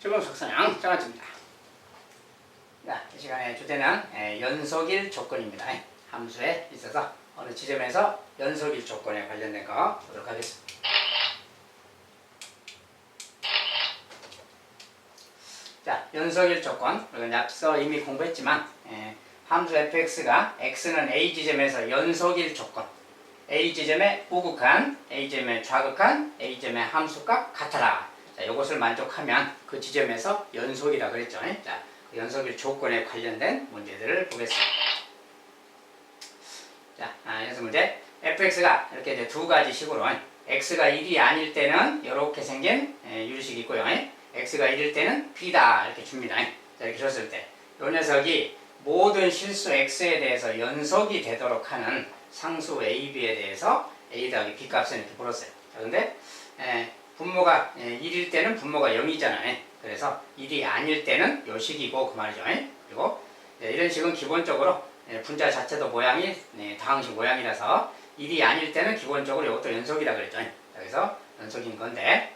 지금 석선양 장아찌입니다. 자, 이 시간에 주제는 연속일 조건입니다. 함수에 있어서 어느 지점에서 연속일 조건에 관련된 거 보도록 하겠습니다. 자, 연속일 조건, 우리가 앞서 이미 공부했지만 함수 fx가 x는 a 지점에서 연속일 조건, a 지점에 우극한, a 지점에 좌극한, a 지점의 함수값 같아라. 자, 이것을 만족하면 그 지점에서 연속이라 그랬죠. 자, 그 연속일 조건에 관련된 문제들을 보겠습니다. 자, 연습 문제. fx가 이렇게 이제 두 가지 식으로 x가 1이 아닐 때는 이렇게 생긴 유리식이 있고요. x가 1일 때는 b다 이렇게 줍니다. 자, 이렇게 줬을 때 이 녀석이 모든 실수 x에 대해서 연속이 되도록 하는 상수 a, b에 대해서 a 더하기 b 값을 이렇게 물었어요. 자, 근데 분모가 1일 때는 분모가 0이잖아요. 그래서 1이 아닐 때는 요 식이고 그 말이죠. 그리고 이런 식은 기본적으로 분자 자체도 모양이 다항식 모양이라서 1이 아닐 때는 기본적으로 이것도 연속이라 그랬죠. 그래서 연속인 건데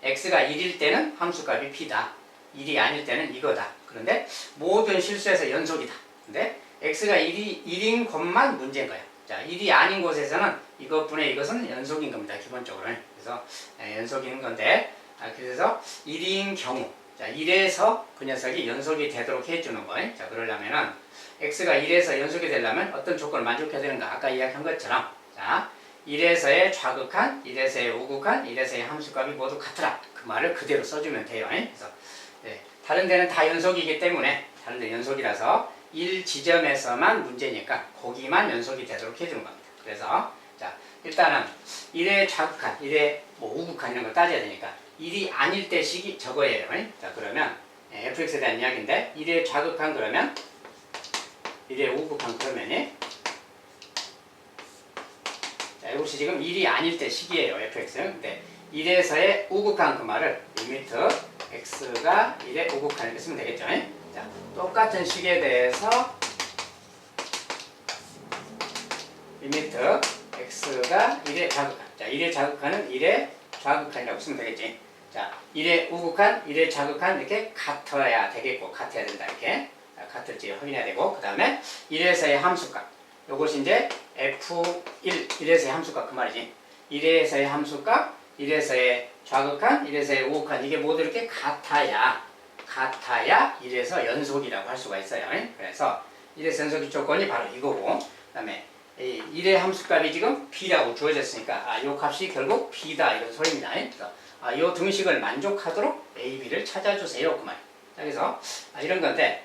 x가 1일 때는 함수값이 p다. 1이 아닐 때는 이거다. 그런데 모든 실수에서 연속이다. 근데 x가 1인 것만 문제인 거야. 자, 1이 아닌 곳에서는 이것분의 이것은 연속인 겁니다. 기본적으로. 그래서 연속인 건데 그래서 1인 경우 자, 1에서 그 녀석이 연속이 되도록 해주는 거예요. 자, 그러려면은 x가 1에서 연속이 되려면 어떤 조건을 만족해야 되는가? 아까 이야기한 것처럼 자, 1에서의 좌극한, 1에서의 우극한, 1에서의 함수값이 모두 같더라. 그 말을 그대로 써주면 돼요. 그래서 다른 데는 다 연속이기 때문에 다른 데 연속이라서 1지점에서만 문제니까 거기만 연속이 되도록 해주는 겁니다. 그래서 자, 일단은 1의 좌극한, 1의 우극한 이런 걸 따져야 되니까 1이 아닐 때 식이 저거예요. 자, 그러면 fx에 대한 이야기인데 1의 좌극한 그러면 1의 우극한 그러면이 자, 이것이 지금 1이 아닐 때 식이에요. fx. 근데 1에서의 우극한 그 말을 리미트 x가 1의 우극한 이렇게 쓰면 되겠죠. 자, 똑같은 식에 대해서 리미트 x가 1의 좌극한. 자, 1의 좌극한은 1의 좌극한이라고 쓰면 되겠지. 자, 1의 우극한, 1의 좌극한 이렇게 같아야 되겠고, 같아야 된다. 이렇게. 같을지 확인해야 되고, 그 다음에 1에서의 함수값. 요것이 이제 f1, 1에서의 함수값 그 말이지. 1에서의 함수값, 1에서의 좌극한, 1에서의 우극한 이게 모두 이렇게 같아야 1에서 연속이라고 할 수가 있어요. 그래서 1에서 연속의 조건이 바로 이거고, 그 다음에 1의 함수값이 지금 b라고 주어졌으니까 이 값이 결국 b다 이런 소리입니다. 그래서 이 등식을 만족하도록 a, b를 찾아주세요 그 말. 그래서 이런 건데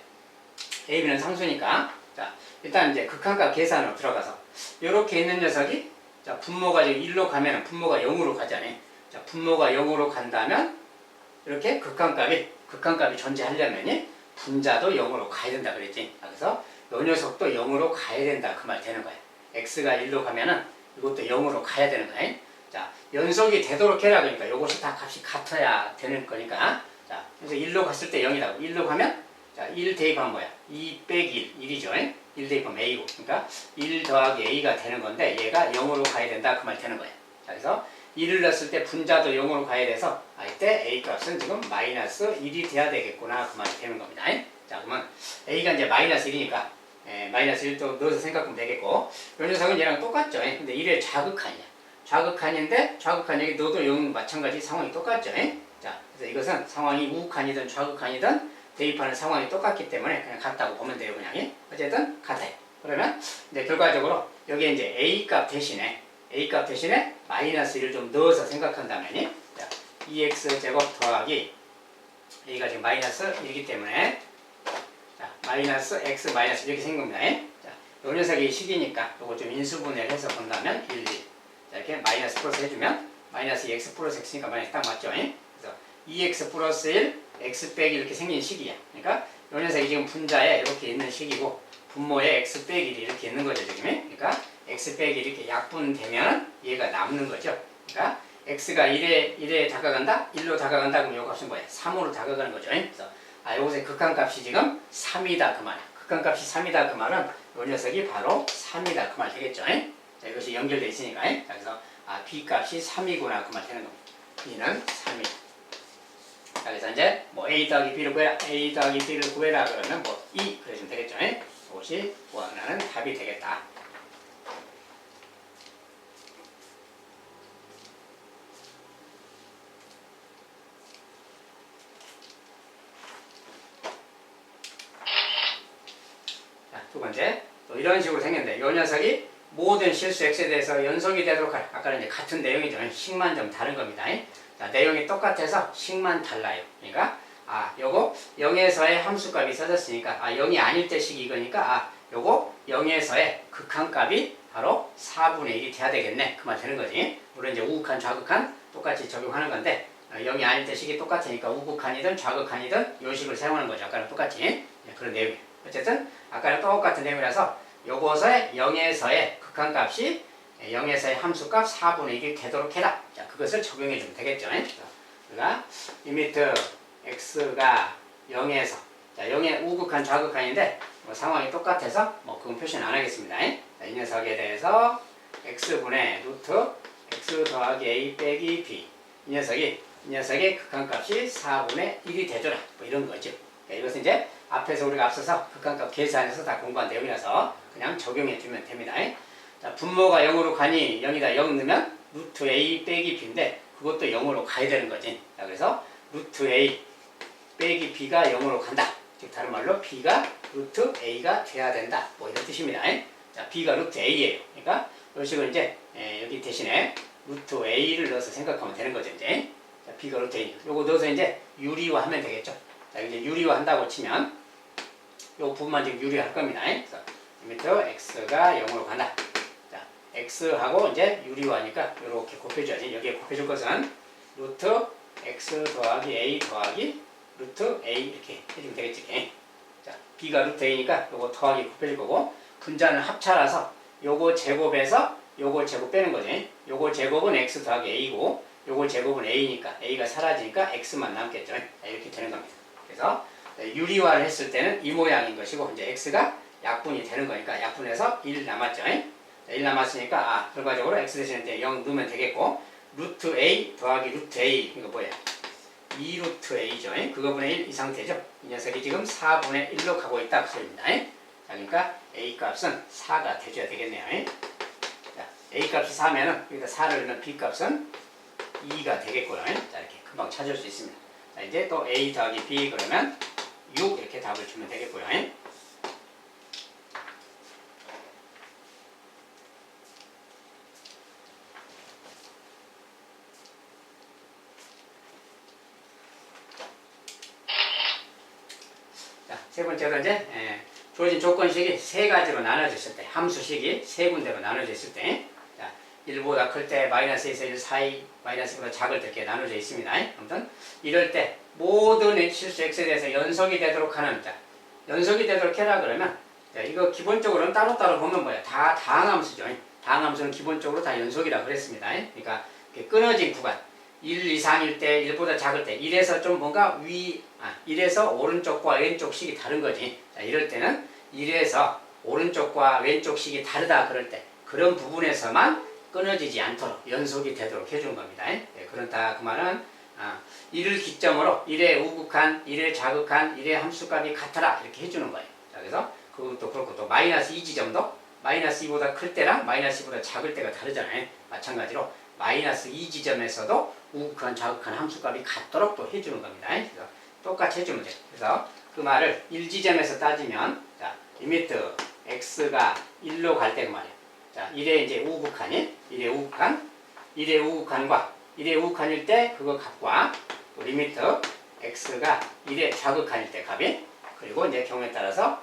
a, b는 상수니까 자, 일단 이제 극한값 계산으로 들어가서 이렇게 있는 녀석이 자, 분모가 지금 1로 가면 분모가 0으로 가잖아요. 자, 분모가 0으로 간다면 이렇게 극한값이 존재하려면 분자도 0으로 가야 된다 그랬지. 그래서 이 녀석도 0으로 가야 된다 그 말 되는 거야. x가 1로 가면은 이것도 0으로 가야 되는 거야. 자, 연속이 되도록 해라 그러니까 이것이 다 값이 같아야 되는 거니까 자, 그래서 1로 갔을 때 0이라고 1로 가면 자, 1 대입하면 뭐야? 2 빼기 1, 1이죠. 1 대입하면 a고 그러니까 1 더하기 a가 되는 건데 얘가 0으로 가야 된다 그 말 되는 거야. 자, 그래서 1을 넣었을 때 분자도 0으로 가야 돼서 이때 a 값은 지금 마이너스 1이 돼야 되겠구나 그 말이 되는 겁니다. 자, 그러면 a가 이제 마이너스 1이니까 마이너스 1도 넣어서 생각하면 되겠고 이 녀석은 얘랑 똑같죠. 근데 1의 좌극한이야. 좌극한인데 좌극한 여기 넣어도 0 마찬가지 상황이 똑같죠. 자, 그래서 이것은 상황이 우극한이든 좌극한이든 대입하는 상황이 똑같기 때문에 그냥 같다고 보면 돼요. 그냥 어쨌든 같아요. 그러면 이제 결과적으로 여기에 이제 a 값 대신에 마이너스 1을 좀 넣어서 생각한다면 자, 2x 제곱 더하기 a가 지금 마이너스 1이기 때문에 자, 마이너스 x 마이너스 이렇게 생긴 겁니다. 자, 요 녀석이 식이니까 요거 좀 인수분해를 해서 본다면 1, 2 자, 이렇게 마이너스 플러스 해주면 마이너스 2x 플러스 x니까 마이너스 딱 맞죠. 그래서 2x 플러스 1 x 빼기 이렇게 생긴 식이야. 그러니까 요 녀석이 지금 분자에 이렇게 있는 식이고 분모에 x 빼기 이렇게 있는 거죠. 지금. 그러니까 x 빼기 이렇게 약분되면 얘가 남는 거죠. 그러니까 x가 1에 다가간다? 1로 다가간다? 그럼 요 값은 뭐야? 3으로 다가가는 거죠. 그래서 요것의 극한값이 지금 3이다 그 말이야. 극한값이 3이다 그 말은 요 녀석이 바로 3이다 그 말 되겠죠. 자, 이것이 연결되어 있으니까. 자, 그래서 b 값이 3이구나 그 말 되는 겁니다. b는 3이다. 자, 그래서 이제 뭐 A 더하기 B를 구해라, A 더하기 B를 구해라 그러면 뭐 2 그러시면 되겠죠. 그것이 원하는 답이 되겠다. 자, 두 번째. 또 이런 식으로 생겼는데 이 녀석이 모든 실수 x에 대해서 연속이 되도록 할. 아까는 이제 같은 내용이죠. 식만 좀 다른 겁니다. 자, 내용이 똑같아서 식만 달라요. 그러니까 요거 0에서의 함수값이 써졌으니까 0이 아닐 때 식이 이거니까 요거 0에서의 극한값이 바로 4분의 1이 돼야 되겠네. 그 말 되는 거지. 물론 이제 우극한 좌극한 똑같이 적용하는 건데 0이 아닐 때 식이 똑같으니까 우극한이든 좌극한이든 요 식을 사용하는 거죠. 아까랑 똑같이. 그런 내용이에요. 어쨌든 아까랑 똑같은 내용이라서 요것의 0에서의 극한값이 0에서의 함수값 4분의 1이 되도록 해라. 자, 그것을 적용해 주면 되겠죠. 그러니까 리미트 x가 0에서 자, 0의 우극한 좌극한인데 뭐 상황이 똑같아서 뭐 그건 표시는 안 하겠습니다. 자, 이 녀석에 대해서 x분의 루트 x 더하기 a 빼기 b 이 녀석의 극한값이 4분의 1이 되더라. 뭐 이런 거죠. 이것은 이제 앞에서 우리가 앞서서 극한값 계산해서 다 공부한 내용이라서 그냥 적용해 주면 됩니다. 자, 분모가 0으로 가니 0이다 0 넣으면 루트 a 빼기 b인데 그것도 0으로 가야 되는 거지. 자, 그래서 루트 a 빼기 b가 0으로 간다. 즉 다른 말로 b가 루트 a가 돼야 된다. 뭐 이런 뜻입니다. 자, b가 루트 a예요. 그러니까 이런 식으로 이제 여기 대신에 루트 a를 넣어서 생각하면 되는 거죠. 이제 자, b가 루트 a. 요거 넣어서 이제 유리화하면 되겠죠. 자, 이제 유리화한다고 치면 요 부분만 지금 유리할 겁니다. 그래서 리미트 x가 0으로 간다. 자, x하고 이제 유리화하니까 이렇게 곱해줘야지. 여기에 곱해줄 것은 루트 x 더하기 a 더하기 루트 a 이렇게 해주면 되겠지. 자, b가 루트 a니까 요거 더하기 곱해줄 거고 분자는 합차라서 요거 제곱에서 요거 제곱 빼는 거지. 요거 제곱은 x 더하기 a고 요거 제곱은 a니까 a가 사라지니까 x만 남겠죠. 자, 이렇게 되는 겁니다. 그래서 유리화를 했을 때는 이 모양인 것이고 이제 x가 약분이 되는 거니까 약분해서 1 남았죠. 1 남았으니까 결과적으로 x 대신에 0 넣으면 되겠고 루트 a 더하기 루트 a 이거 뭐야? 2루트 a죠. 그거분의 1 이 상태죠. 이 녀석이 지금 4분의 1로 가고 있다 그 소리입니다. 자, 그러니까 a 값은 4가 돼줘야 되겠네요. 자, a 값이 4면은 여기다 4를 넣으면 b 값은 2가 되겠고요. 자, 이렇게 금방 찾을 수 있습니다. 자, 이제 또 a 더하기 b 그러면 6 이렇게 답을 주면 되겠고요. 자, 세 번째로 이제 주어진 조건식이 세 가지로 나눠졌을 때, 함수식이 세 군데로 나눠졌을 때, 자, 1보다 클 때 마이너스에서 1 사이, 마이너스보다 작을 때 이렇게 나눠져 있습니다. 아무튼 이럴 때 모든 실수 x에 대해서 연속이 되도록 하는 자, 연속이 되도록 해라 그러면 자, 이거 기본적으로는 따로따로 보면 뭐야? 다 다항함수죠. 다항함수는 기본적으로 다 연속이라고 그랬습니다. 그러니까 끊어진 구간 1 이상일 때 1보다 작을 때 1에서 좀 뭔가 1에서 오른쪽과 왼쪽 식이 다른 거지. 자, 이럴 때는 1에서 오른쪽과 왼쪽 식이 다르다 그럴 때 그런 부분에서만 끊어지지 않도록 연속이 되도록 해주는 겁니다. 그렇다 그 말은 1을 기점으로 1의 우극한, 1의 자극한, 1의 함수값이 같아라 이렇게 해주는 거예요. 자, 그래서 그것도 그렇고 또 마이너스 2지점도 마이너스 2보다 클 때랑 마이너스 2보다 작을 때가 다르잖아요. 마찬가지로 마이너스 2지점에서도 우극한, 자극한 함수값이 같도록 또 해주는 겁니다. 그래서 똑같이 해주면 돼요. 그래서 그 말을 1지점에서 따지면 자, 리미트 x가 1로 갈 때 그 말이에요. 자, 1의 이제 우극한이 1의 우극한, 1의 우극한과 1의 우극한일 때 그거 값과 또 리미트 x가 1의 좌극한일 때 값이 그리고 이제 경우에 따라서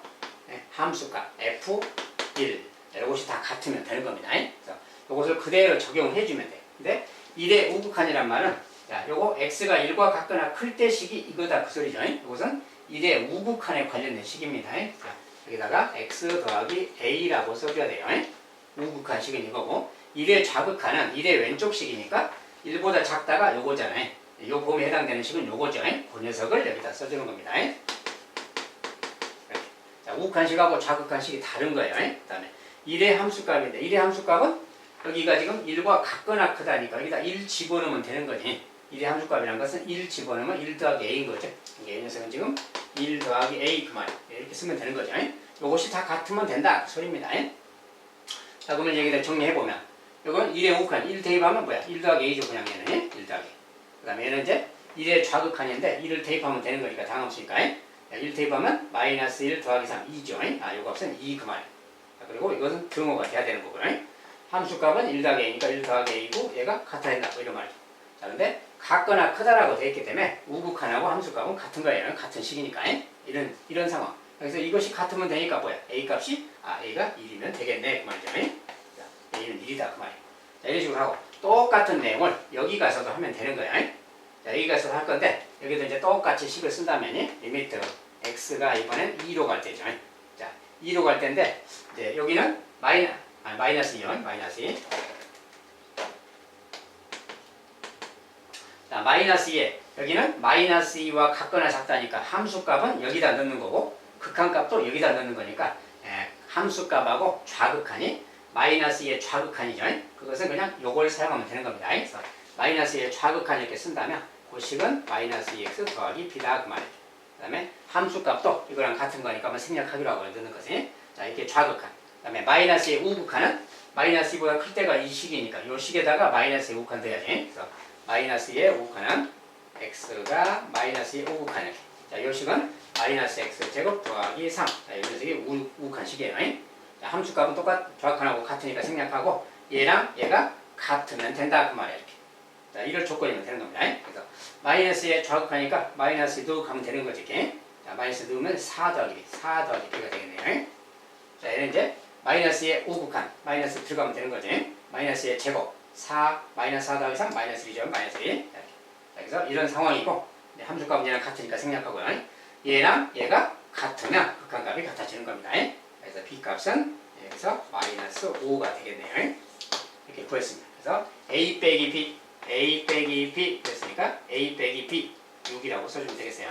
함수값 f1 이것이 다 같으면 되는 겁니다. 그래서 이것을 그대로 적용해 주면 돼요. 근데 1의 우극한이란 말은 자, 요거 x가 1과 같거나 클 때 식이 이거다 그 소리죠. 이것은 1의 우극한에 관련된 식입니다. 자, 여기다가 x 더하기 a라고 써줘야 돼요. 우극한 식은 이거고 1의 좌극한은 1의 왼쪽 식이니까 1보다 작다가 요거잖아요. 요 범위에 해당되는 식은 요거죠. 그 녀석을 여기다 써주는 겁니다. 자, 우극한 식하고 좌극한 식이 다른 거예요. 그 다음에 1의 함수값인데 1의 함수값은 여기가 지금 1과 같거나 크다니까 여기다 1 집어넣으면 되는 거지. 1의 함수값이라는 것은 1 집어넣으면 1 더하기 a인 거죠. 이 녀석은 지금 1 더하기 a 그 말이에요. 이렇게 쓰면 되는 거죠. 이것이 다 같으면 된다 그 소리입니다. 자, 그러면 여기다 정리해보면 이건 1의 우극한 1 대입하면 뭐야? 1 더하기 a죠. 그냥 얘는 1 더하기. 그 다음에 얘는 이제 1의 좌극한인데 1을 대입하면 되는 거니까 당없으니까 1 대입하면 마이너스 1 더하기 3 2죠. 요 값은 2 그 말이에요. 그리고 이것은 등호가 돼야 되는 거고 함수값은 1 더하기 a니까 1 더하기 a고 얘가 같아야 된다 뭐 이런 말이죠. 자, 근데 같거나 크다라고 되어 있기 때문에 우극한하고 함수값은 같은 거예요. 같은 식이니까 이런 상황. 그래서 이것이 같으면 되니까 뭐야? a 값이 a가 1이면 되겠네 그 말이죠. 자, a는 1이다 그 말이에요. 자, 이런 식으로 하고 똑같은 내용을 여기 가서도 하면 되는 거야. 자, 여기 가서 할 건데 여기도 이제 똑같이 식을 쓴다면 리미트 x가 이번엔 2로 갈 때죠. 자, 2로 갈 때인데 이제 여기는 마이너스 2요. 마이너스 2. 자, 마이너스 2에 여기는 마이너스 2와 같거나 작다니까 함수값은 여기다 넣는 거고 극한값도 여기다 넣는 거니까 함수값하고 좌극한이 마이너스 2의 좌극한이죠. 그것은 그냥 요걸 사용하면 되는 겁니다. 그래서 마이너스 2의 좌극한 이렇게 쓴다면 그 식은 마이너스 2x 더하기 b다 그 말이죠. 그 다음에 함수값도 이거랑 같은 거니까 한번 생략하기로 하고 넣는 것이 자, 이렇게 좌극한. 그 다음에 마이너스 2의 우극한은 마이너스 2보다 클 때가 이 식이니까 이 식에다가 마이너스 2의 우극한 돼야지. 그래서 마이너스 2의 우극한은 x가 마이너스 2의 우극한 이렇게. 자, 이 식은 마이너스 x 제곱 더하기 3. 자, 이 녀석이 우극한 식이에요. 자, 함수값은 좌극한하고 같으니까 생략하고 얘랑 얘가 같으면 된다 그 말이야 이렇게. 자, 이럴 조건이면 되는 겁니다. 그래서 마이너스에 좌극하니까 마이너스 넣고 가면 되는 거지. 이렇게. 자, 마이너스 넣으면 4 더하기 B, 4 더하기 B가 되겠네요. 자, 얘는 이제 마이너스에 우극한, 마이너스 들어가면 되는 거지. 마이너스의 제곱, 4, 마이너스 4 더하기 3, 마이너스 1이죠. 마이너스 1. 자, 그래서 이런 상황이고 함수값은 얘랑 같으니까 생략하고요. 얘랑 얘가 같으면 극한값이 같아지는 겁니다. 그래서 B값은 여기서 마이너스 5가 되겠네요. 이렇게 구했습니다. 그래서 A 빼기 B, A 빼기 B 그랬으니까 A 빼기 B 6이라고 써주면 되겠어요.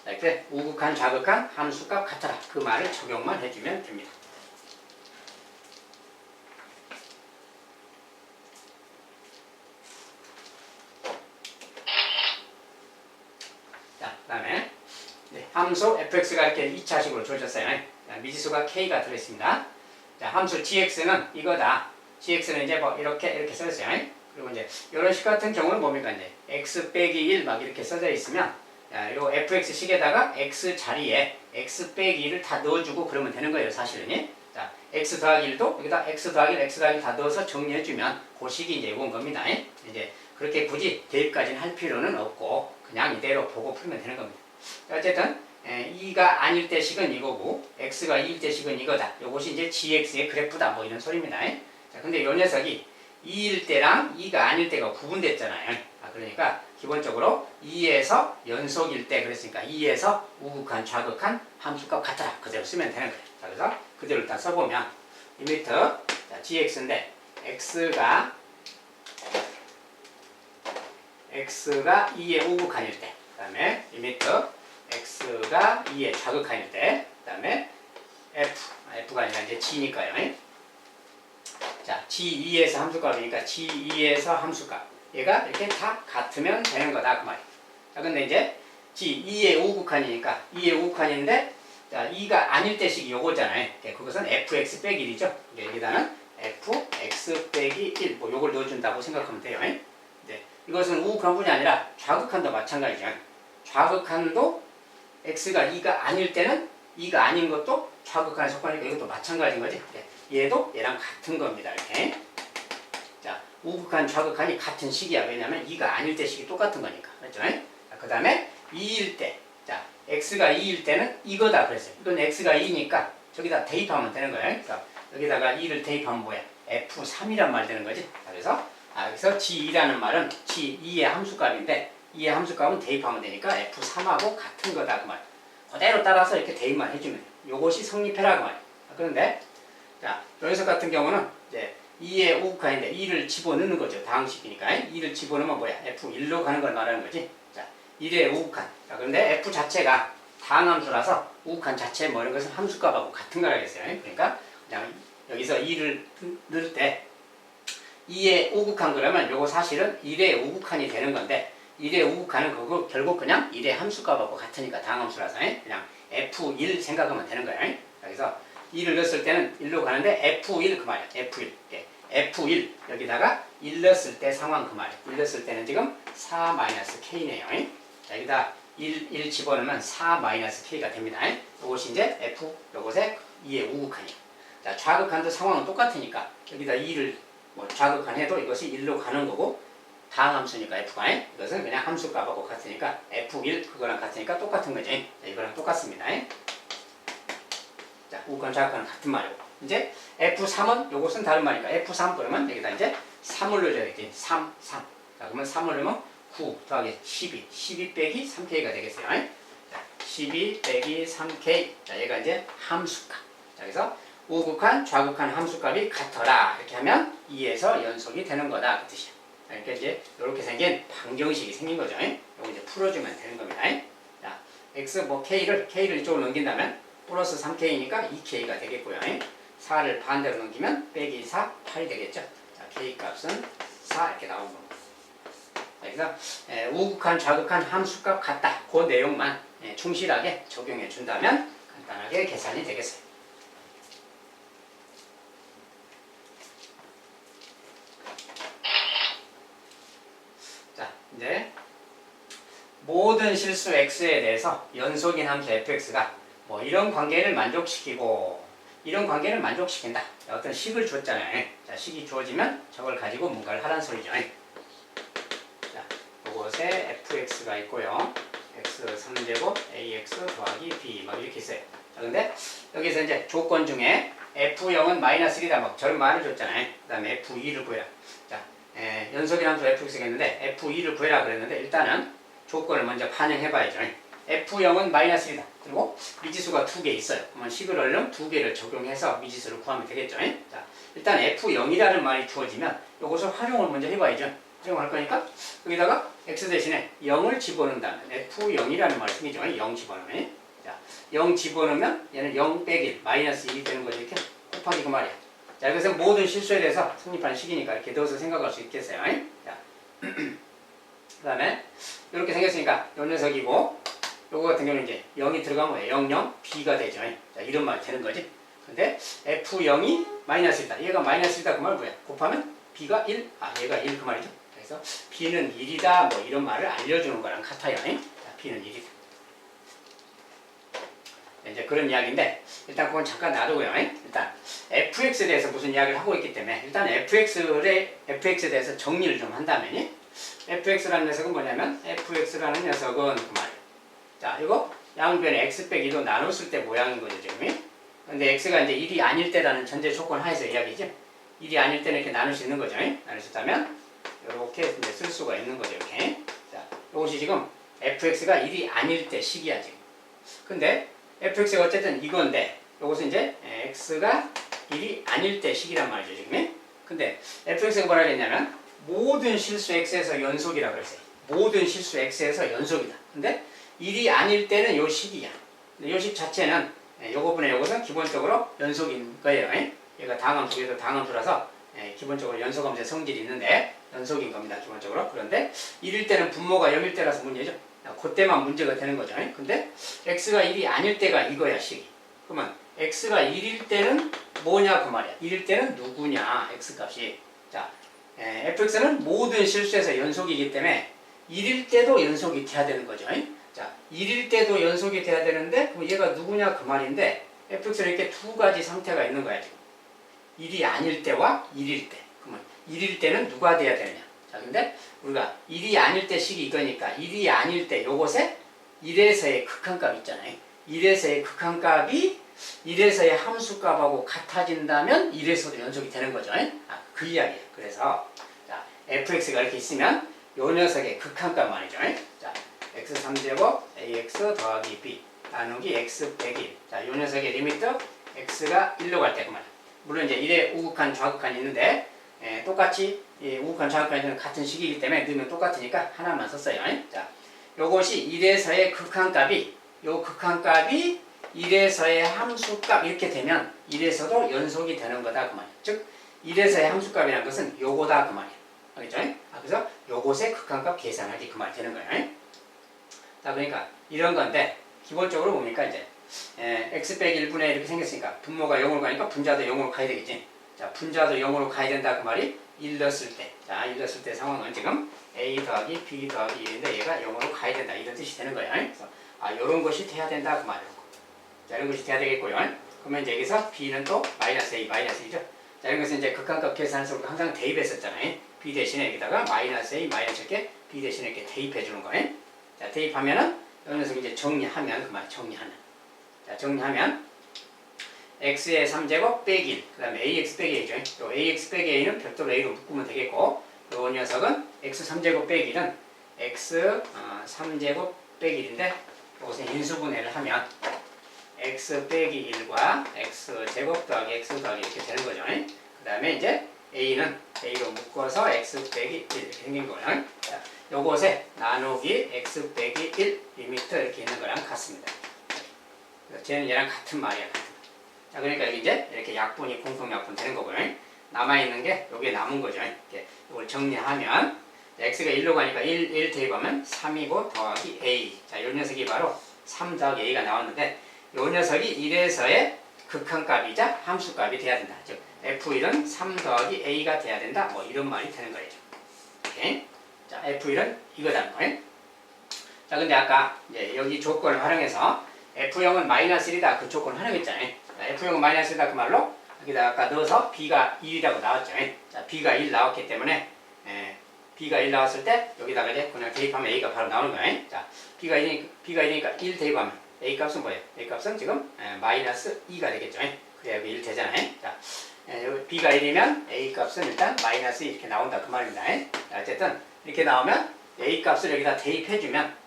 이렇게 우극한, 좌극한, 함수값 같아라. 그 말을 적용만 해주면 됩니다. 자, 그 다음에 함수 fx가 이렇게 2차식으로 주어졌어요. 미지수가 k가 들어있습니다. 자, 함수 gx는 이거다. gx는 이제 뭐 이렇게 써있어요. 그리고 이제 이런 식 같은 경우는 뭡니까? 이제 x 빼기 1 막 이렇게 써져 있으면 요 fx 식에다가 x 자리에 x 빼기 1을 다 넣어주고 그러면 되는 거예요, 사실은. 자, x 더하기 1도 여기다 x 더하기 1, x 더하기 1 다 넣어서 정리해주면 그 식이 이제 이건 겁니다. 이제 그렇게 굳이 대입까지는 할 필요는 없고 그냥 이대로 보고 풀면 되는 겁니다. 어쨌든 2가 아닐 때 식은 이거고 x가 2일 때 식은 이거다. 요것이 이제 gx의 그래프다 뭐 이런 소리입니다. 자, 근데 요 녀석이 2일 때랑 2가 아닐 때가 구분됐잖아요. 그러니까 기본적으로 2에서 연속일 때 그랬으니까 2에서 우극한, 좌극한 함수값 같더라. 그대로 쓰면 되는 거예요. 자, 그래서 그대로 일단 써보면 리미트 자, gx인데 x가 2의 우극한일 때 그 다음에 리미트 x가 2의 좌극한일 때 그 다음에 f가 아니라 이제 g니까요. 자, g2에서 함수값이니까 g2에서 함수값 얘가 이렇게 다 같으면 되는 거다 그 말이에요. 자, 근데 이제 g2의 우극한이니까 2의 우극한인데 자, 2가 아닐 때 식이 요거잖아요. 그것은 fx 빼기 1이죠. 여기다는 fx 빼기 1 뭐 요걸 넣어준다고 생각하면 돼요. 네, 이것은 우극한뿐이 아니라 좌극한도 마찬가지죠. 좌극한도 x가 2가 아닐 때는 2가 아닌 것도 좌극한에 속하니까 이것도 마찬가지인 거지. 얘도 얘랑 같은 겁니다. 이렇게. 자, 우극한, 좌극한이 같은 식이야. 왜냐면 2가 아닐 때 식이 똑같은 거니까. 그렇죠? 그 다음에 2일 때. 자, x가 2일 때는 이거다 그랬어요. 이건 x가 2니까 저기다 대입하면 되는 거예요. 그러니까 여기다가 2를 대입하면 뭐야? f3이란 말 되는 거지. 그래서 여기서 g2라는 말은 g2의 함수값인데 2의 함수값은 대입하면 되니까 f3하고 같은 거다 그 말. 그대로 따라서 이렇게 대입만 해주면 돼요. 요것이 성립해라 그 말이에요. 그런데 자, 여기서 같은 경우는 이제 2의 우극한인데 2를 집어넣는 거죠. 다항식이니까 2를 집어넣으면 뭐야? f1로 가는 걸 말하는 거지. 자, 1의 우극한. 자, 그런데 f 자체가 다항함수라서 우극한 자체 뭐 이런 것은 함수값하고 같은 거라겠어요. 그러니까 그냥 여기서 2를 넣을 때 2의 우극한 그러면 요거 사실은 1의 우극한이 되는 건데 1의 우극한은 그거 결국 그냥 1의 함수값하고 같으니까 당함수라서 그냥 F1 생각하면 되는 거예요. 그래서 2를 넣었을 때는 1로 가는데 F1 그 말이야. F1. 예. F1 여기다가 1 넣었을 때 상황 그 말이야. 1 넣었을 때는 지금 4-K네요. 자, 여기다 1 집어넣으면 4-K가 됩니다. 이것이 이제 F 요것의 2의 우극한이야. 자, 좌극한도 상황은 똑같으니까 여기다 2를 뭐 좌극한해도 이것이 1로 가는 거고 다항함수니까 F가 이것은 그냥 함수값하고 같으니까 F1 그거랑 같으니까 똑같은 거지. 자, 이거랑 똑같습니다. 자, 우극한 좌극한은 같은 말이고 이제 F3은 요것은 다른 말이니까 F3 그러면 여기다 이제 3을 넣어야겠지. 3. 자, 그러면 3을 넣으면 9 더하기 12 빼기 3K가 되겠어요. 자, 12 빼기 3K. 자, 얘가 이제 함수값. 자, 그래서 우극한, 좌극한 함수값이 같더라. 이렇게 하면 2에서 연속이 되는 거다. 그 뜻이야. 그러니까 이제 이렇게 생긴 방정식이 생긴 거죠. 이거 이제 풀어주면 되는 겁니다. 자, x 뭐 K를 이쪽으로 넘긴다면 플러스 3K니까 2K가 되겠고요. 4를 반대로 넘기면 빼기 4, 8이 되겠죠. 자, K 값은 4 이렇게 나오는 겁니다. 그래서 우극한, 좌극한 함수값 같다. 그 내용만 충실하게 적용해 준다면 간단하게 계산이 되겠어요. 자, 이제 모든 실수 x에 대해서 연속인 함수 fx가 뭐 이런 관계를 만족시키고 이런 관계를 만족시킨다. 어떤 식을 줬잖아요. 자, 식이 주어지면 저걸 가지고 뭔가를 하라는 소리죠. 자, 이것에 fx가 있고요. x 3제곱 ax 더하기 b 막 이렇게 있어요. 자, 근데 여기서 이제 조건 중에 f0은 마이너스 1이다. 막 저런 말을 줬잖아요. 그 다음에 f2를 구해라. 자, 연속인 함수 fx가 있는데 f2를 구해라 그랬는데 일단은 조건을 먼저 반영해봐야죠. F0은 마이너스 1이다. 그리고 미지수가 2개 있어요. 그러면 식을 얼른 2개를 적용해서 미지수를 구하면 되겠죠. 자, 일단 F0이라는 말이 주어지면 이것을 활용을 먼저 해봐야죠. 활용할 거니까 여기다가 X 대신에 0을 집어넣는다면 F0이라는 말이 생기죠. 0 집어넣으면. 자, 0 집어넣으면 얘는 0 빼기 1, 마이너스 1이 되는 거죠. 이렇게 곱하기 그 말이야. 자, 그래서 모든 실수에 대해서 성립하는 식이니까 이렇게 넣어서 생각할 수 있겠어요. 자, 그 다음에 이렇게 생겼으니까 이 녀석이고 요거 같은 경우는 이제 0이 들어가면 0, 0, B가 되죠. 자, 이런 말이 되는 거지. 근데 F0이 마이너스 1이다. 얘가 마이너스 1이다. 그 말 뭐야? 곱하면 B가 1. 아, 얘가 1 그 말이죠. 그래서 B는 1이다. 뭐 이런 말을 알려주는 거랑 같아요. 자, B는 1이다. 이제 그런 이야기인데 일단 그건 잠깐 놔두고요. 일단 fx에 대해서 무슨 이야기를 하고 있기 때문에 일단 fx에 대해서 정리를 좀 한다면 fx라는 녀석은 뭐냐면 fx라는 녀석은 그 말이에요. 자, 이거 양변에 x 빼기 2로 나눴을 때 모양인 거죠, 지금. 근데 x가 이제 1이 아닐 때라는 전제 조건 하에서 이야기죠. 1이 아닐 때는 이렇게 나눌 수 있는 거죠. 나눌 수 있다면 이렇게 이제 쓸 수가 있는 거죠, 이렇게. 자, 이것이 지금 fx가 1이 아닐 때 식이야, 지금. 근데 fx가 어쨌든 이건데 이것은 이제 x가 1이 아닐 때 식이란 말이죠, 지금. 근데 fx가 뭐라 그랬냐면 모든 실수 x에서 연속이라고 그랬어요. 모든 실수 x에서 연속이다. 근데 1이 아닐 때는 요 식이야. 근데 요 식 자체는 요거분의 요것은 기본적으로 연속인 거예요. 얘가 당함수에도 당함수라서 기본적으로 연속함수의 성질이 있는데 연속인 겁니다. 기본적으로. 그런데 1일 때는 분모가 0일 때라서 문제죠. 그때만 문제가 되는 거죠. 근데 x가 1이 아닐 때가 이거야, 식이. 그러면 x가 1일 때는 뭐냐 그 말이야. 1일 때는 누구냐, x값이. 자, fx는 모든 실수에서 연속이기 때문에 1일 때도 연속이 돼야 되는 거죠. 자, 1일 때도 연속이 돼야 되는데 그럼 얘가 누구냐 그 말인데 fx는 이렇게 두 가지 상태가 있는 거야, 지금. 1이 아닐 때와 1일 때. 그러면 1일 때는 누가 돼야 되느냐. 자, 근데 우리가 1이 아닐 때 식이 이거니까 1이 아닐 때 요것에 1에서의 극한값 있잖아요. 1에서의 극한값이 1에서의 함수값하고 같아진다면 1에서도 연속이 되는 거죠. 아, 그 이야기예요. 그래서 자, fx가 이렇게 있으면 요 녀석의 극한값 말이죠. 자, x 3제곱 ax 더하기 b 나누기 x 빼기 1. 자, 요 녀석의 리미트 x가 1로 갈 때 그 말이야. 물론 이제 1에 우극한 좌극한이 있는데 똑같이 우극한 좌극한이 같은 식이기 때문에 넣으면 똑같으니까 하나만 썼어요. 자, 요것이 1에서의 극한값이 요 극한값이 1에서의 함수값 이렇게 되면 1에서도 연속이 되는 거다 그 말이에요. 즉 1에서의 함수값이라는 것은 요거다 그 말이야. 알겠죠? 그래서 요것의 극한값 계산하기 그 말이 되는 거예요. 자, 그러니까 이런 건데 기본적으로 뭡니까 이제 x 빼기 1분의 이렇게 생겼으니까 분모가 0으로 가니까 분자도 0으로 가야 되겠지. 자, 분자도 0으로 가야 된다 그 말이 1 넣었을 때. 자, 1 넣었을 때 상황은 지금 a 더하기 b 더하기 1인데 얘가 0으로 가야 된다 이런 뜻이 되는 거예요. 그래서 요런 것이 돼야 된다 그 말이에요. 자, 이런 것이 돼야 되겠고요. 그러면 이제 여기서 b는 또 마이너스 a 마이너스 2죠. 자, 이런 것은 이제 극한값 계산식으로 항상 대입했었잖아요. b 대신에 여기다가 마이너스 a 마이너스 이렇게 b 대신에 이렇게 대입해 주는 거예요. 자, 대입하면은 이 녀석 이제 정리하면 그 말 정리하면. 자, 정리하면 x의 3제곱 빼기 1, 그 다음에 ax 빼기 a죠. 요 ax 빼기 a는 별도로 a로 묶으면 되겠고, 요 녀석은 x 3제곱 빼기 1은 x 3제곱 빼기 1인데 이것은 인수분해를 하면 x 빼기 1과 x 제곱 더하기 x 더하기 이렇게 되는 거죠. 그 다음에 이제 a는 a로 묶어서 x 빼기 1 이렇게 생긴 거예요. 자, 요것에 나누기 x 빼기 1 리미트 이렇게 있는 거랑 같습니다. 쟤는 얘랑 같은 말이야. 자, 그러니까 여기 이제 이렇게 약분이 공통약분 되는 거고요. 남아있는 게 여기에 남은 거죠. 이렇게 이걸 정리하면 x가 1로 가니까 1 대입하면 3이고 더하기 a. 자, 이 녀석이 바로 3 더하기 a가 나왔는데 이 녀석이 1에서의 극한값이자 함수값이 돼야 된다. 즉 f1은 3 더하기 a가 돼야 된다. 뭐 이런 말이 되는 거죠. 오케이? 자, f1은 이거다. 자, 근데 아까 이제 여기 조건을 활용해서 f0은 마이너스 1이다. 그 조건을 활용했잖아요. f0은 마이너스 1이다. 그 말로 여기다 아까 넣어서 b가 1이라고 나왔죠. 자, b가 1 나왔기 때문에 b가 1 나왔을 때 여기다가 이제 그냥 대입하면 a가 바로 나오는 거예요. 자, b가 1이니까 1 대입하면 a 값은 뭐예요? a 값은 지금 마이너스 2가 되겠죠. 그래야 여기 1 되잖아요. 자, 여기 b가 1이면 a 값은 일단 마이너스 2 이렇게 나온다 그 말입니다. 자, 어쨌든 이렇게 나오면 a 값을 여기다 대입해주면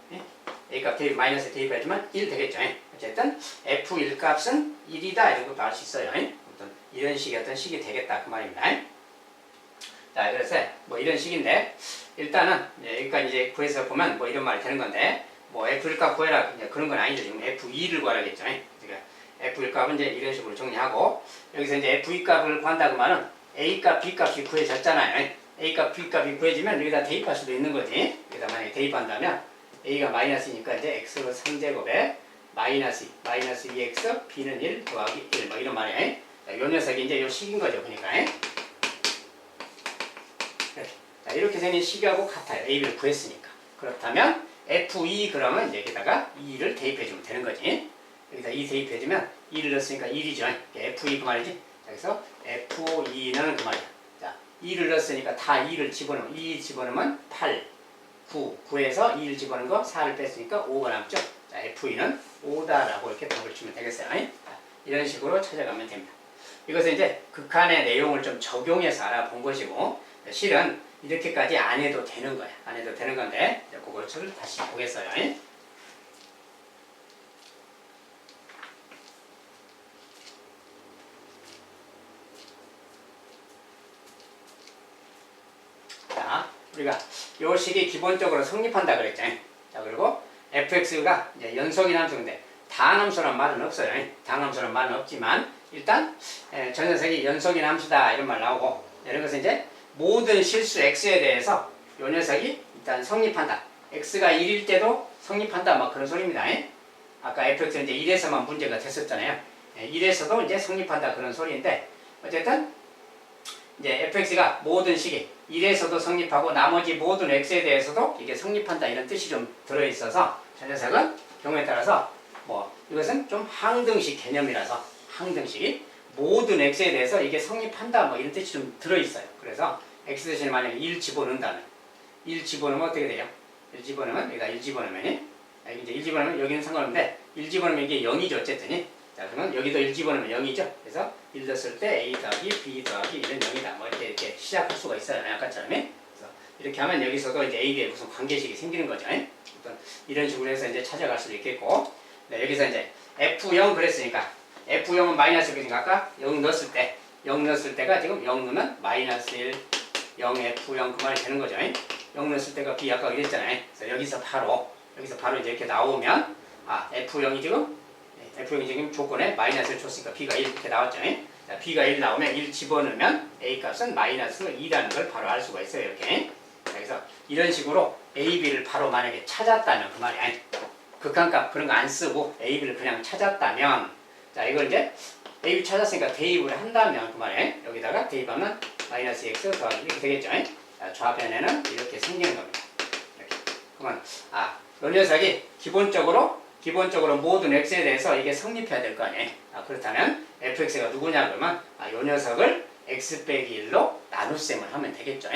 a값 대입 마이너스 대입해주면 1 되겠죠. 어쨌든 f1 값은 1이다 이런 거 나올 수 있어요. 어떤 이런 식의 어떤 식이 되겠다 그 말입니다. 자, 그래서 뭐 이런 식인데 일단은 여기까지 이제 구해서 보면 뭐 이런 말이 되는 건데 뭐 f1 값 구해라 그런 건 아니죠. 지금 f2를 구하라겠죠. 그러니까 f1 값은 이제 이런 식으로 정리하고 여기서 이제 f2 값을 구한다고 하면 a 값, b 값이 구해졌잖아요. a 값, b 값이 구해지면 여기다 대입할 수도 있는 거지. 여기다 만약에 대입한다면 a가 마이너스니까 이제 x로 3제곱에 마이너스 2x, b는 1 더하기 1 뭐 이런 말이에요. 자, 요 녀석이 이제 요 식인 거죠. 그러니까. 자, 이렇게 생긴 식하고 같아요. a를 구했으니까. 그렇다면 f2 그러면 이제 여기다가 2를 대입해주면 되는 거지. 여기다 2 대입해주면 2를 넣었으니까 1이죠. f2 그 말이지. 자, 그래서 f2는 그 말이야. 자, 2를 넣었으니까 다 2를 집어넣으면 2 집어넣으면 8, 9에서 2를 집어넣은 거 4를 뺐으니까 5가 남죠. 자, f2는 5다라고 이렇게 답을 주면 되겠어요. 자, 이런 식으로 찾아가면 됩니다. 이것은 이제 극한의 내용을 좀 적용해서 알아본 것이고 실은 이렇게까지 안 해도 되는 거야. 안 해도 되는 건데 그것을 다시 보겠어요. 자, 우리가 요 식이 기본적으로 성립한다 그랬죠. 자, 그리고 fx가 이제 연속인 함수인데 다함수란 말은 없어요. 다함수란 말은 없지만 일단 저 녀석이 연속인 함수다 이런 말 나오고 이런 것은 이제 모든 실수 x에 대해서 요 녀석이 일단 성립한다. x가 1일 때도 성립한다 뭐 그런 소리입니다. 아까 fx는 이제 1에서만 문제가 됐었잖아요. 1에서도 이제 성립한다 그런 소리인데 어쨌든 이제 fx가 모든 식이 1에서도 성립하고 나머지 모든 x에 대해서도 이게 성립한다 이런 뜻이 좀 들어있어서 저 녀석은 경우에 따라서 뭐 이것은 좀 항등식 개념이라서 항등식 모든 x에 대해서 이게 성립한다 뭐 이런 뜻이 좀 들어있어요. 그래서 x 대신에 만약에 1 집어넣는다면 1 집어넣으면 어떻게 돼요? 1 집어넣으면 여기다 1 집어넣으면 여기 이제 1 집어넣으면 여기는 상관없는데 1 집어넣으면 이게 0이죠 어쨌든. 자, 그러면 여기도 1 집어넣으면 0이죠. 그래서 1 넣었을 때 a 더하기 b 더하기 1은 0이다. 뭐 이렇게 시작할 수가 있어요. 아까처럼. 그래서 이렇게 하면 여기서도 이제 a에 무슨 관계식이 생기는 거죠. 어떤 이런 식으로 해서 이제 찾아갈 수도 있겠고, 네, 여기서 이제 f0 그랬으니까 f0은 마이너스 그러니까 아까 0 넣었을 때 0 넣었을 때가 지금 0 넣으면 마이너스 1, 0 f0 그 말이 되는 거죠. 0 넣었을 때가 b 아까 이랬잖아요. 그래서 여기서 바로 이제 이렇게 나오면 f0이 지금 조건에 마이너스를 줬으니까 b가 1 이렇게 나왔죠. 자, b가 1 나오면 1 집어넣으면 a 값은 마이너스 2라는 걸 바로 알 수가 있어요. 이렇게. 그래서 이런 식으로 a, b를 바로 만약에 찾았다면 그 말이야. 극한값 그런 거 안 쓰고 a, b를 그냥 찾았다면 자 이걸 이제 a, b 찾았으니까 대입을 한다면 그 말이야. 여기다가 대입하면 마이너스 x 더하기 이렇게 되겠죠. 자, 좌변에는 이렇게 생기는 겁니다. 이렇게. 그러면 이 녀석이 기본적으로 모든 x에 대해서 이게 성립해야 될 거 아니에요. 그렇다면 fx가 누구냐 그러면 이 녀석을 x 빼기 1로 나눗셈을 하면 되겠죠.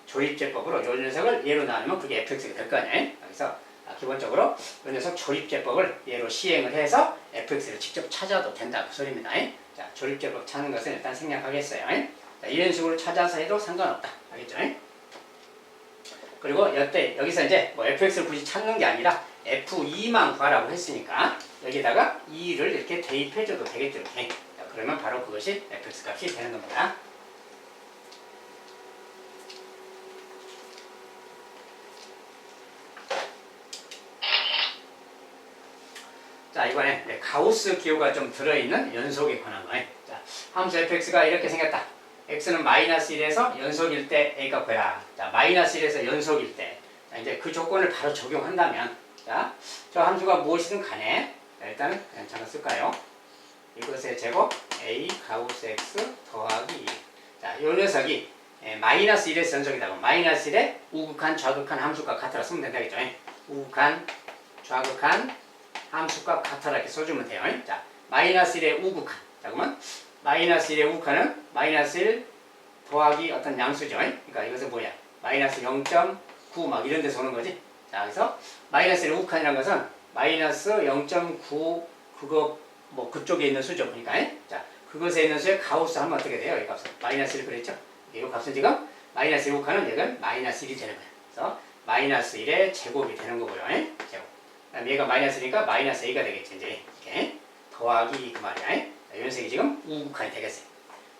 조립제법으로 이 녀석을 얘로 나누면 그게 fx가 될 거 아니에요. 그래서 기본적으로 이 녀석 조립제법을 얘로 시행을 해서 fx를 직접 찾아도 된다 그 소리입니다. 자, 조립제법 찾는 것은 일단 생략하겠어요. 자, 이런 식으로 찾아서 해도 상관없다. 알겠죠? 그리고 여기서 이제 뭐 fx를 굳이 찾는 게 아니라 f2만 구하라고 했으니까 여기다가 2를 이렇게 대입해줘도 되겠죠. 이렇게. 자, 그러면 바로 그것이 fx 값이 되는 겁니다. 자, 이번에 가우스 기호가 좀 들어있는 연속에 관한 거예요. 자, 함수 fx가 이렇게 생겼다. x는 마이너스 1에서 연속일 때 a가 구해라. 자, 마이너스 1에서 연속일 때. 자, 이제 그 조건을 바로 적용한다면, 자, 저 함수가 무엇이든 간에, 자, 일단은 그냥 잠깐 쓸까요? 이것의 제곱 a 가우스 x 더하기 2. 자, 이 녀석이 마이너스 1에서 연속이다. 마이너스 1에 우극한, 좌극한 함수가 같아라 쓰면 된다겠죠? 우극한, 좌극한 함수값 같아라 이렇게 써주면 돼요. 자, 마이너스 1의 우극한. 자, 그러면 마이너스 1의 우극한은 마이너스 1 더하기 어떤 양수죠. 그러니까 이것은 뭐야? 마이너스 0.9 막 이런 데서 오는 거지. 자, 그래서 마이너스 1의 우극한이라는 것은 마이너스 0.9 그거 뭐 그쪽에 있는 수죠. 그러니까 자, 그것에 있는 수의 가우스 하면 어떻게 돼요? 이 값은 마이너스 1 그랬죠? 이 값은 지금 마이너스 1 우극한은 얘는 마이너스 1이 되는 거예요. 그래서 마이너스 1의 제곱이 되는 거고요. 제곱. 얘가 마이너스니까 마이너스 a가 되겠지. 이제 이렇게 더하기 그 말이야. 이 녀석이 지금 우극한이 되겠어요.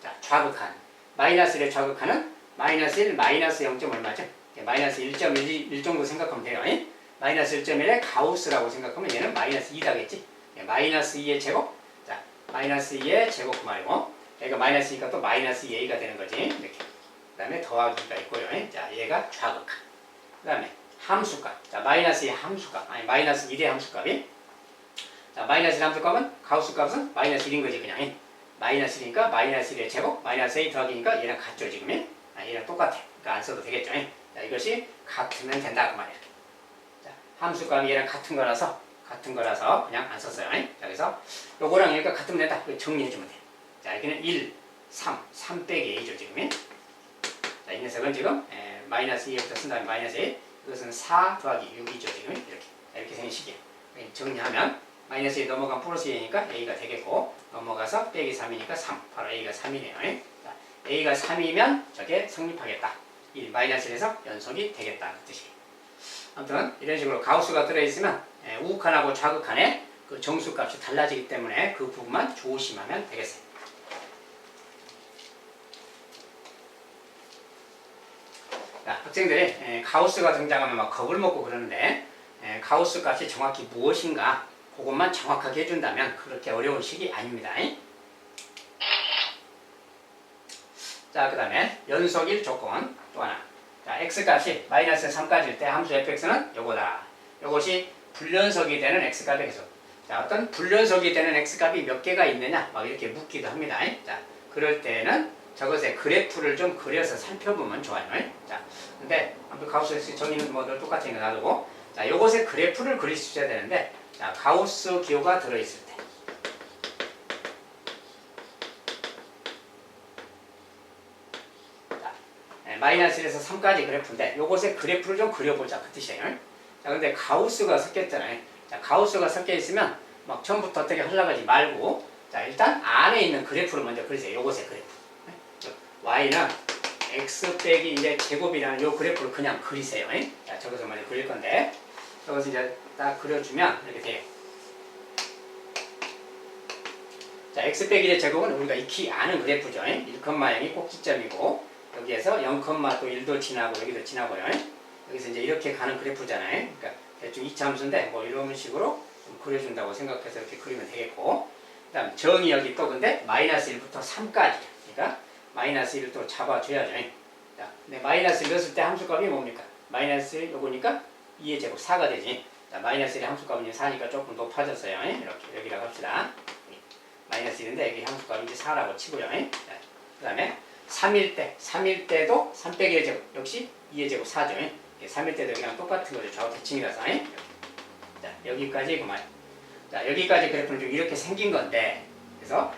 자, 좌극한. 마이너스 1의 좌극한은 마이너스 1, 마이너스 0. 얼마죠? 마이너스 1.1 정도 생각하면 돼요. 마이너스 1.1의 가우스라고 생각하면 얘는 마이너스 2다겠지? 마이너스 2의 제곱? 자, 마이너스 2의 제곱 그 말이고 얘가 마이너스 2니까 또 마이너스 2a가 되는 거지. 이렇게. 그 다음에 더하기가 있고요. 자, 얘가 좌극한. 그 다음에 함수값. 자, 마이너스 2의 함수값. 아니, 마이너스 1의 함수값이. 자, 마이너스 1의 함수값은, 가우스 값은 마이너스 1인 거지, 그냥. 마이너스 1이니까 마이너스 1의 제곱, 마이너스 a 더하기니까 얘랑 같죠, 지금. 얘랑 똑같아. 그러니까 안 써도 되겠죠. 자, 이것이 같으면 된다, 그 말이야. 자, 함수값이 얘랑 같은 거라서 그냥 안 썼어요. 자, 그래서 요거랑 얘가 같으면 된다. 정리해주면 돼. 자, 여기는 1, 3 빼기 a죠, 지금. 자, 이 녀석은 지금, 마이너스 2에부터 쓴 다음에 마이너스 1. 이것은 4 더하기 6이죠, 지금. 이렇게 생긴 식이에요. 정리하면 마이너스 1 넘어가면 플러스 2니까 a가 되겠고 넘어가서 빼기 3이니까 3. 바로 a가 3이네요. 자, a가 3이면 저게 성립하겠다. 이 마이너스 1에서 연속이 되겠다. 그 뜻이에요. 아무튼 이런 식으로 가우스가 들어있으면 우극한하고 좌극한의 그 정수값이 달라지기 때문에 그 부분만 조심하면 되겠어요. 자, 학생들이 가우스가 등장하면 막 겁을 먹고 그러는데 가우스 값이 정확히 무엇인가 그것만 정확하게 해준다면 그렇게 어려운 식이 아닙니다. 자, 그 다음에 연속일 조건 또 하나. 자, x값이 마이너스 3까지일 때 함수 fx는 요거다. 요것이 불연속이 되는 x값의 계속. 자, 어떤 불연속이 되는 x값이 몇 개가 있느냐 막 이렇게 묻기도 합니다. 자, 그럴 때는 저것의 그래프를 좀 그려서 살펴보면 좋아요. 자, 근데 아무튼 가우스 x 정의는 뭐 늘 똑같으니까 놔두고 자, 요것의 그래프를 그릴 수 있어야 되는데 자, 가우스 기호가 들어있을 때 자, 마이너스 1에서 3까지 그래프인데 요것의 그래프를 좀 그려보자 그 뜻이에요. 자, 근데 가우스가 섞였잖아요. 자, 가우스가 섞여 있으면 막 처음부터 어떻게 하려고 하지 말고 자, 일단 안에 있는 그래프를 먼저 그리세요. 요것의 그래프. y는 x 빼기 1의 제곱이라는 요 그래프를 그냥 그리세요. 자, 저것을 먼저 그릴 건데 저것을 이제 딱 그려주면 이렇게 돼요. 자, x 빼기 1의 제곱은 우리가 익히 아는 그래프죠. 1,0이 꼭지점이고 여기에서 0, 또 1도 지나고 여기도 지나고요. 여기서 이제 이렇게 가는 그래프잖아요. 그러니까 대충 이차함수인데 뭐 이런 식으로 좀 그려준다고 생각해서 이렇게 그리면 되겠고 그 다음 정이 여기 또 근데 마이너스 1부터 3까지. 그러니까 마이너스 1을 또 잡아줘야죠. 자, 근데 마이너스 1 넣었을 때 함수값이 뭡니까? 마이너스 1 요거니까 2의 제곱 4가 되지. 자, 마이너스 1의 함수값은 4니까 조금 높아졌어요. 이렇게 여기라고 합시다. 마이너스 1인데 여기 함수값이 이제 4라고 치고요. 그 다음에 3일 때도 3 빼기 1의 제곱 역시 2의 제곱 4죠. 3일 때도 여기랑 똑같은 거죠. 좌우 대칭이라서. 자, 여기까지 그만. 자, 여기까지 그래프는 좀 이렇게 생긴 건데, 그래서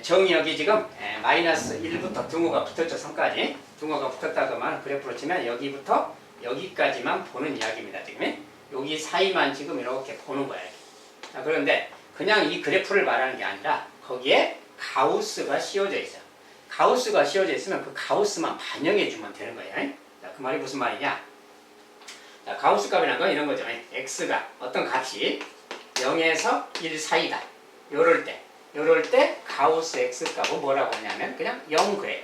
정이 여기 지금 마이너스 1부터 등호가 붙었죠. 3까지. 등호가 붙었다고만 그래프로 치면 여기부터 여기까지만 보는 이야기입니다. 지금 여기 사이만 지금 이렇게 보는 거예요. 자, 그런데 그냥 이 그래프를 말하는 게 아니라 거기에 가우스가 씌워져 있어요. 가우스가 씌워져 있으면 그 가우스만 반영해 주면 되는 거예요. 자, 그 말이 무슨 말이냐? 자, 가우스 값이라는 건 이런 거죠. x가 어떤 값이 0에서 1 사이다. 요럴 때 가우스 x 값은 뭐라고 하냐면 그냥 0 그래요.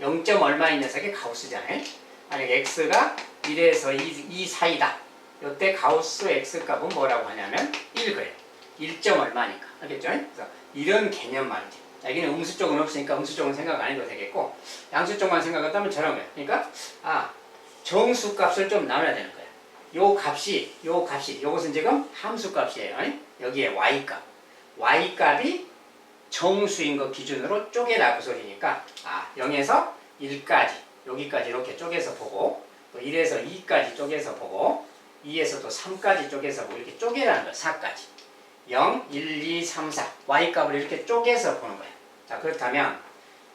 0. 얼마인 녀석이 가우스잖아요. 만약에 x가 1에서 2 사이다. 요때 가우스 x 값은 뭐라고 하냐면 1 그래요. 1. 얼마니까. 알겠죠? 그래서 이런 개념 말이지. 자, 여기는 음수 쪽은 없으니까 음수 쪽은 생각 안 해도 되겠고, 양수 쪽만 생각한다면 저런 거예요. 그러니까 정수 값을 좀 나눠야 되는 거예요. 요 값이 요것은 지금 함수 값이에요. 여기에 y값. y값이 정수인 거 기준으로 쪼개라고 소리니까 0에서 1까지 여기까지 이렇게 쪼개서 보고, 또 1에서 2까지 쪼개서 보고, 2에서 또 3까지 쪼개서 보고, 이렇게 쪼개라는 거예요. 4까지. 0, 1, 2, 3, 4 y값을 이렇게 쪼개서 보는 거예요. 자, 그렇다면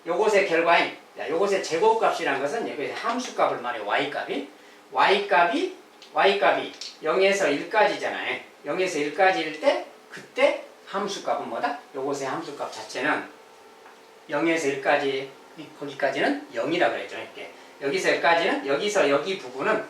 요것의 결과인, 요것의 제곱값이라는 것은 여기 함수값을 말해요. y값이 0에서 1까지잖아요. 0에서 1까지일 때 그때 함수값은 뭐다? 요것의 함수값 자체는 0에서 1까지 거기까지는 0이라고 그랬죠. 이렇게. 여기서 여기까지는 여기서 여기 부분은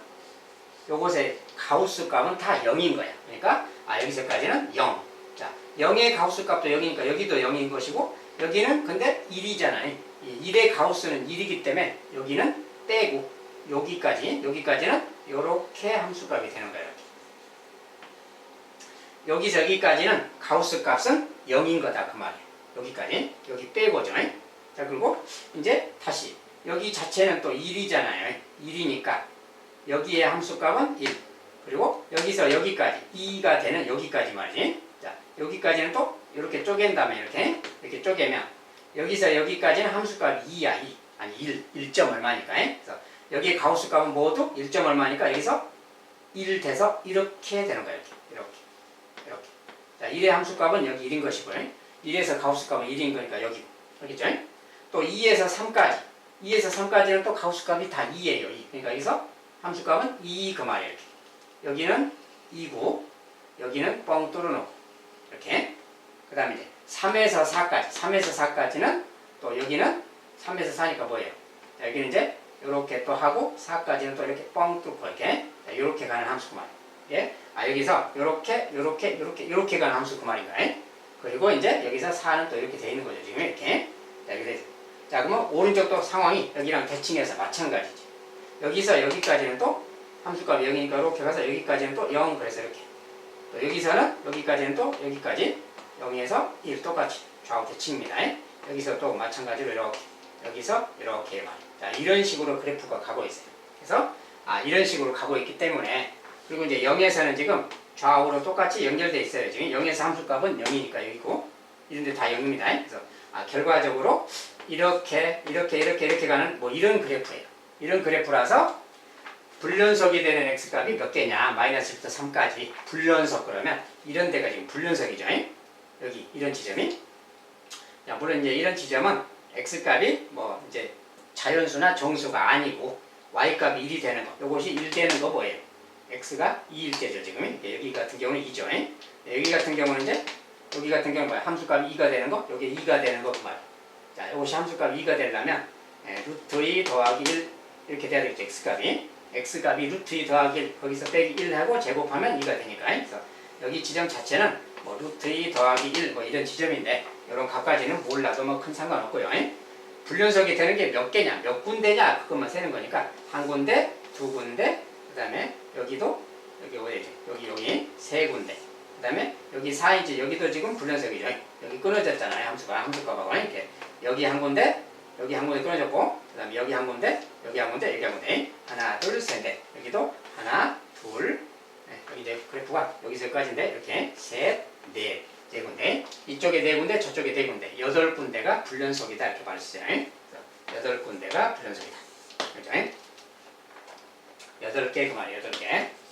요것의 가우스 값은 다 0인 거야. 그러니까 여기서 여기까지는 0. 자, 0의 가우스 값도 0이니까 여기도 0인 것이고, 여기는 근데 1이잖아요. 1의 가우스는 1이기 때문에 여기는 떼고 여기까지는 요렇게 함수값이 되는 거예요. 여기서 여기까지는 가우스 값은 0인 거다 그 말이에요. 여기 빼고죠. 자, 그리고 이제 다시 여기 자체는 또 1이잖아요. 1이니까 여기의 함수값은 1. 그리고 여기서 여기까지 2가 되는 여기까지 말이지. 자, 여기까지는 또 이렇게 쪼갠 다음에 이렇게 쪼개면 여기서 여기까지는 함수값이 2야. 2. 아니 1 얼마니까. 그래서 여기의 가우스 값은 모두 1 얼마니까 여기서 1 돼서 이렇게 되는 거예요. 이렇게. 자, 1의 함수값은 여기 1인 것이고요. 1에서 가우스 값은 1인 거니까 여기. 알겠죠? 또 2에서 3까지. 2에서 3까지는 또 가우스 값이 다 2예요. 2. 그러니까 여기서 함수값은 2 그 말이에요. 이렇게. 여기는 2고 여기는 뻥 뚫어놓고 이렇게. 그 다음에 이제 3에서 4까지는 또 여기는 3에서 4니까 뭐예요? 자, 여기는 이제 이렇게 또 하고 4까지는 또 이렇게 뻥 뚫고 이렇게 가는 함수 그 말이에요. 예? 여기서 이렇게 가는 함수 그 말인가? 그리고 이제 여기서 4는 또 이렇게 돼 있는 거죠. 지금 이렇게. 자, 이렇게. 자, 그러면 오른쪽도 상황이 여기랑 대칭해서 마찬가지지. 여기서 여기까지는 또 함수값이 0이니까 이렇게 가서 여기까지는 또 0. 그래서 이렇게. 또 여기서는 여기까지는 또 여기까지 0에서 1 똑같이 좌우 대칭입니다. 여기서 또 마찬가지로 이렇게. 여기서 이렇게 말이에요. 자, 이런 식으로 그래프가 가고 있어요. 그래서 이런 식으로 가고 있기 때문에, 그리고 이제 0에서는 지금 좌우로 똑같이 연결되어 있어요. 지금 0에서 함수값은 0이니까 여기고 이런데 다 0입니다. 그래서 결과적으로 이렇게 가는 뭐 이런 그래프예요. 이런 그래프라서 불연속이 되는 x값이 몇 개냐? 마이너스 1부터 3까지 불연속. 그러면 이런 데가 지금 불연속이죠. 여기 이런 지점이. 자, 물론 이제 이런 지점은 x값이 뭐 이제 자연수나 정수가 아니고 y값이 1이 되는 거. 이것이 1 되는 거 뭐예요? x가 2일 때죠. 지금 여기 같은 경우는 2죠. 여기 같은 경우는 이제 여기 같은 경우는 뭐야? 함수값이 2가 되는 거, 여기 2가 되는 거 그 말. 자, 이것이 함수값이 2가 되려면 루트 2 더하기 1 이렇게 돼야 되겠죠. x값이 루트 2 더하기 1 거기서 빼기 1 하고 제곱하면 2가 되니까. 그래서 여기 지점 자체는 뭐 루트 2 더하기 1 뭐 이런 지점인데 이런 값까지는 몰라도 뭐 큰 상관없고요. 불연속이 되는 게 몇 개냐, 몇 군데냐 그것만 세는 거니까 한 군데, 두 군데, 그 다음에 여기도 여기 어디지? 여기 세 군데. 그 다음에 여기 4인치 여기도 지금 불연속이죠. 여기 끊어졌잖아요. 함수값하고 이렇게 여기 한 군데 여기 한 군데 끊어졌고 그 다음에 여기 한 군데 여기 한 군데 여기 한 군데 하나 둘 셋 넷 여기도 하나 둘 여기 네 그래프가 여기서 여기까지인데 이렇게 셋 넷 네 군데 이쪽에 네 군데 저쪽에 네 군데 여덟 군데가 불연속이다 이렇게 말했어요. 여덟 군데가 불연속이다. 그렇죠? 8개 그 말이에요. 8개.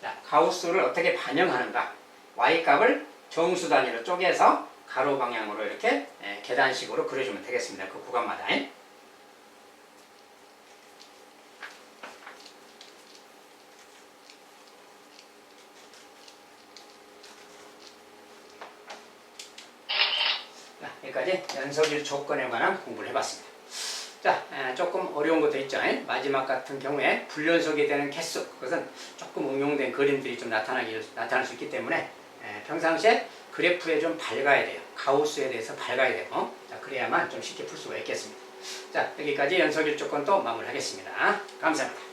자, 가우스를 어떻게 반영하는가? y값을 정수 단위로 쪼개서 가로 방향으로 이렇게 계단식으로 그려주면 되겠습니다. 그 구간마다. 자, 여기까지 연속일 조건에 관한 공부를 해봤습니다. 자, 조금 어려운 것도 있죠. 마지막 같은 경우에 불연속이 되는 개수, 그것은 조금 응용된 그림들이 좀 나타날 수 있기 때문에 평상시에 그래프에 좀 밝아야 돼요. 가우스에 대해서 밝아야 되고, 자, 그래야만 좀 쉽게 풀 수가 있겠습니다. 자, 여기까지 연속일 조건 또 마무리하겠습니다. 감사합니다.